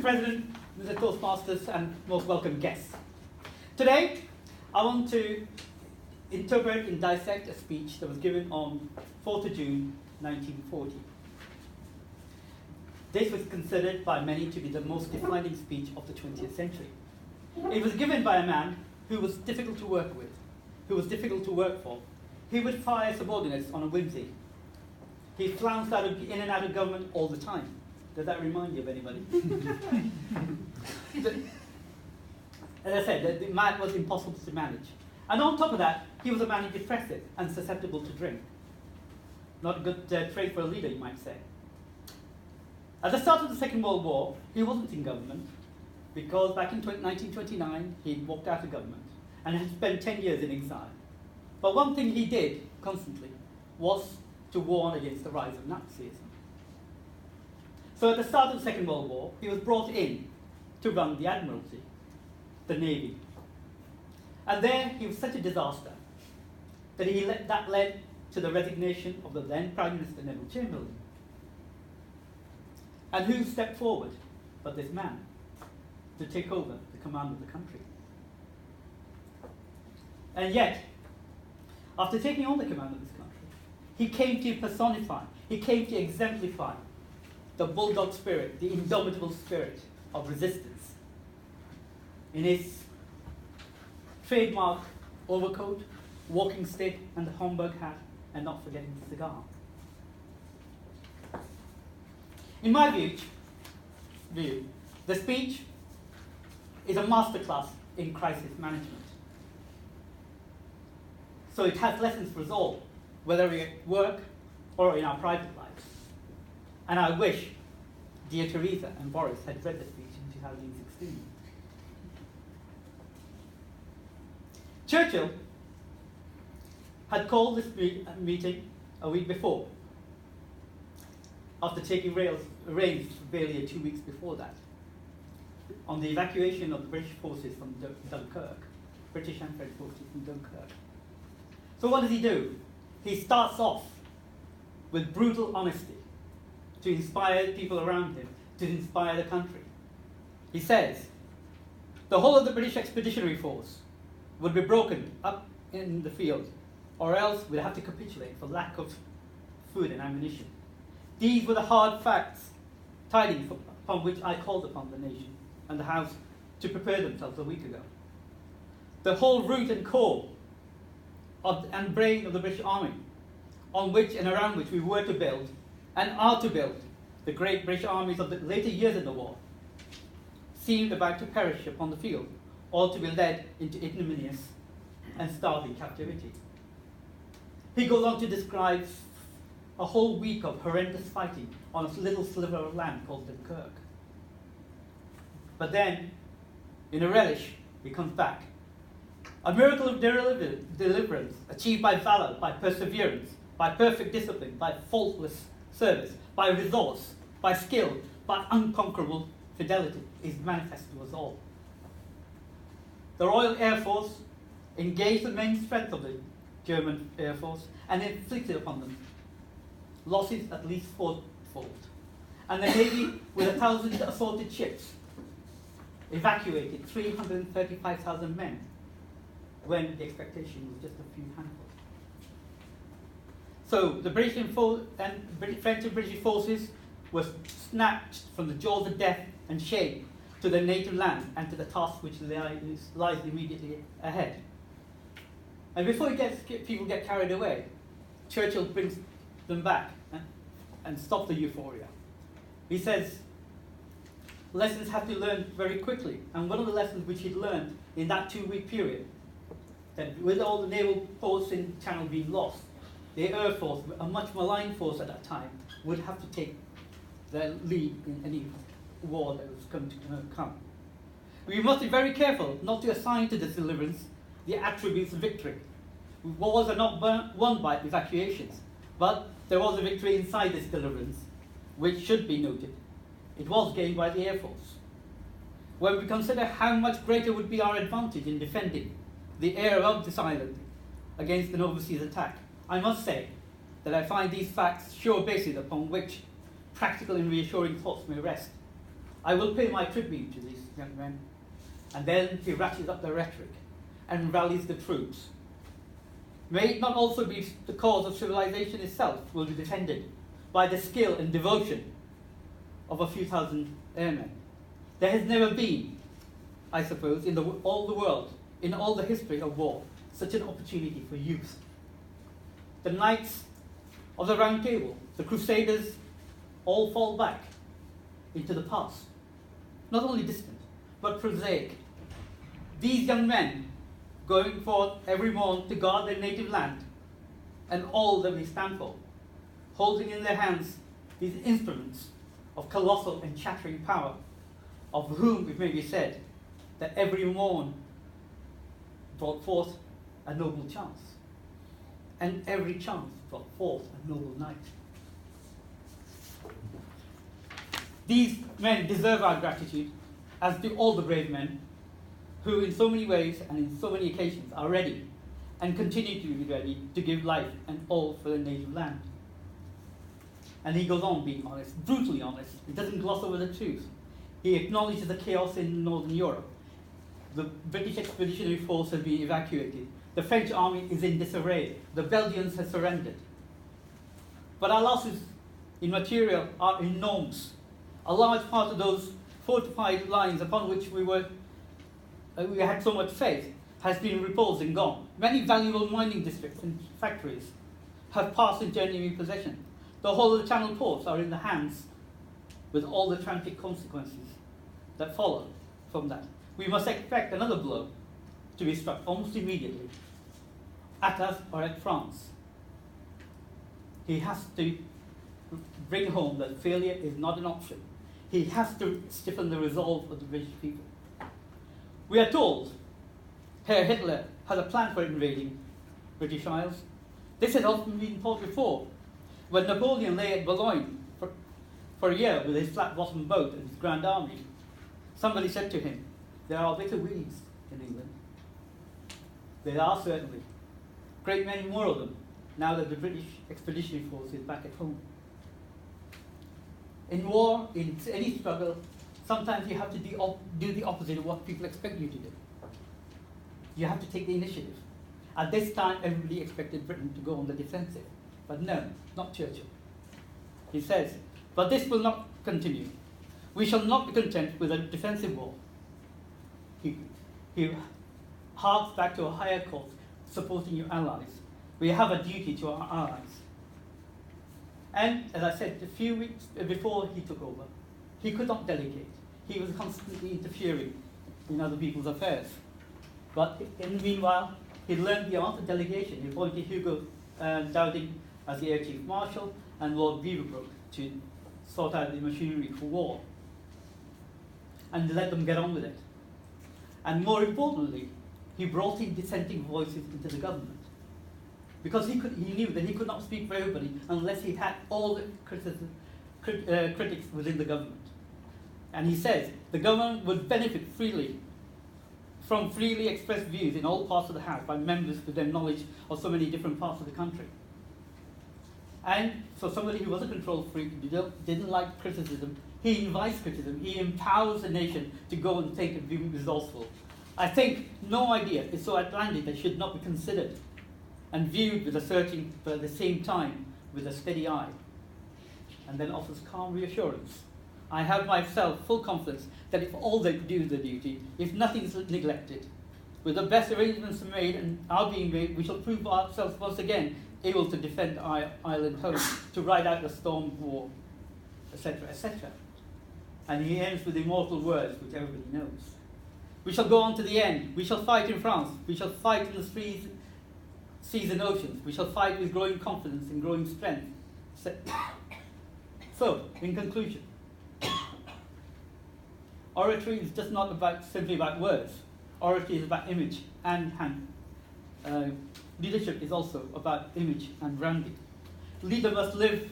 President, Mr. Toastmasters, and most welcome guests. Today, I want to interpret and dissect a speech that was given on 4th of June, 1940. This was considered by many to be the most defining speech of the 20th century. It was given by a man who was difficult to work with, who was difficult to work for. He would fire subordinates on a whimsy. He flounced in and out of government all the time. Does that remind you of anybody? As I said, the man was impossible to manage. And on top of that, he was a man depressive and susceptible to drink. Not a good trait for a leader, you might say. At the start of the Second World War, he wasn't in government because back in 1929, he walked out of government and had spent 10 years in exile. But one thing he did constantly was to warn against the rise of Nazism. So at the start of the Second World War, he was brought in to run the Admiralty, the Navy. And there he was such a disaster that that led to the resignation of the then Prime Minister Neville Chamberlain. And who stepped forward but this man to take over the command of the country? And yet, after taking on the command of this country, he came to personify, he came to exemplify the bulldog spirit, the indomitable spirit of resistance. In his trademark overcoat, walking stick, and the Homburg hat, and not forgetting the cigar. In my view, the speech is a masterclass in crisis management. So it has lessons for us all, whether we're at work or in our private lives. And I wish dear Teresa and Boris had read the speech in 2016. Churchill had called this meeting a week before, after taking reins barely 2 weeks before that, on the evacuation of the British forces from Dunkirk, British and French forces from Dunkirk. So what does he do? He starts off with brutal honesty to inspire people around him, to inspire the country. He says, the whole of the British Expeditionary Force would be broken up in the field, or else we'd have to capitulate for lack of food and ammunition. These were the hard facts, tidings upon which I called upon the nation and the House to prepare themselves a week ago. The whole root and core and brain of the British Army, on which and around which we were to build and are to build the great British armies of the later years of the war, seemed about to perish upon the field, or to be led into ignominious and starving captivity. He goes on to describe a whole week of horrendous fighting on a little sliver of land called Dunkirk. But then, in a relish, he comes back. A miracle of deliverance achieved by valor, by perseverance, by perfect discipline, by faultless service, by resource, by skill, by unconquerable fidelity is manifest to us all. The Royal Air Force engaged the main strength of the German Air Force and inflicted upon them losses at least fourfold. And the Navy, with 1,000 assaulted ships, evacuated 335,000 men when the expectation was just a few handfuls. So the British and French and British forces were snatched from the jaws of death and shame to their native land and to the task which lies immediately ahead. And before people get carried away, Churchill brings them back and stops the euphoria. He says, lessons have to be learned very quickly. And one of the lessons which he'd learned in that 2-week period, that with all the naval posts in the Channel being lost, the Air Force, a much maligned force at that time, would have to take the lead in any war that was going to come. We must be very careful not to assign to this deliverance the attributes of victory. Wars are not won by evacuations, but there was a victory inside this deliverance, which should be noted. It was gained by the Air Force. When we consider how much greater would be our advantage in defending the air of this island against an overseas attack, I must say that I find these facts sure bases upon which practical and reassuring thoughts may rest. I will pay my tribute to these young men. And then he ratchets up the rhetoric and rallies the troops. May it not also be the cause of civilization itself will be defended by the skill and devotion of a few thousand airmen. There has never been, I suppose, in all the world, in all the history of war, such an opportunity for youth. The knights of the Round Table, the Crusaders, all fall back into the past. Not only distant, but prosaic. These young men going forth every morn to guard their native land and all that we stand for, holding in their hands these instruments of colossal and shattering power, of whom it may be said that every morn brought forth a noble chance, and every chance brought forth a noble knight. These men deserve our gratitude, as do all the brave men who in so many ways and in so many occasions are ready and continue to be ready to give life and all for their native land. And he goes on being honest, brutally honest. He doesn't gloss over the truth. He acknowledges the chaos in Northern Europe. The British Expeditionary Force has been evacuated. The French army is in disarray. The Belgians have surrendered. But our losses in material are enormous. A large part of those fortified lines upon which we had so much faith has been repulsed and gone. Many valuable mining districts and factories have passed into enemy possession. The whole of the Channel ports are in the hands, with all the tragic consequences that follow from that. We must expect another blow to be struck almost immediately, at us or at France. He has to bring home that failure is not an option. He has to stiffen the resolve of the British people. We are told Herr Hitler had a plan for invading British Isles. This had often been thought before. When Napoleon lay at Boulogne for a year with his flat-bottomed boat and his grand army, somebody said to him, "There are bitter weeds in England." There are certainly. Great many more of them, now that the British Expeditionary Force is back at home. In war, in any struggle, sometimes you have to do the opposite of what people expect you to do. You have to take the initiative. At this time, everybody expected Britain to go on the defensive. But no, not Churchill. He says, "But this will not continue. We shall not be content with a defensive war." He harks back to a higher cause, supporting your allies. We have a duty to our allies. And, as I said, a few weeks before he took over, he could not delegate. He was constantly interfering in other people's affairs. But in the meanwhile, he learned the art of delegation. He appointed Hugo Dowding as the Air Chief Marshal and Lord Beaverbrook to sort out the machinery for war and let them get on with it. And more importantly, he brought in dissenting voices into the government, because he knew that he could not speak for everybody unless he had all the critics within the government. And he says the government would benefit freely from freely expressed views in all parts of the House by members with their knowledge of so many different parts of the country. And for somebody who was a control freak, didn't like criticism, he invites criticism, he empowers the nation to go and think and be resourceful. I think no idea is so outlandish that should not be considered and viewed with a searching, but at the same time with a steady eye, and then offers calm reassurance. I have myself full confidence that if all they do the duty, if nothing is neglected, with the best arrangements made and are being made, we shall prove ourselves once again able to defend our island home, to ride out the storm of war, etc., etc. And he ends with immortal words, which everybody knows. We shall go on to the end. We shall fight in France. We shall fight in the seas and oceans. We shall fight with growing confidence and growing strength. So, in conclusion, oratory is just not simply about words. Oratory is about image and leadership is also about image and branding. The leader must live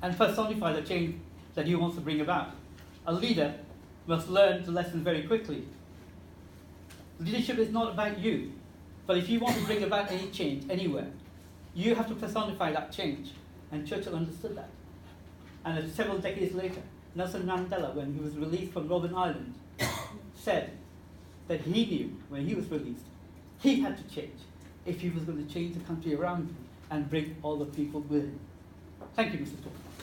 and personify the change that he wants to bring about. A leader must learn the lesson very quickly. Leadership is not about you, but if you want to bring about any change anywhere, you have to personify that change. And Churchill understood that. And several decades later, Nelson Mandela, when he was released from Robben Island, said that he knew when he was released, he had to change if he was going to change the country around him and bring all the people with him. Thank you, Mr. Tariq.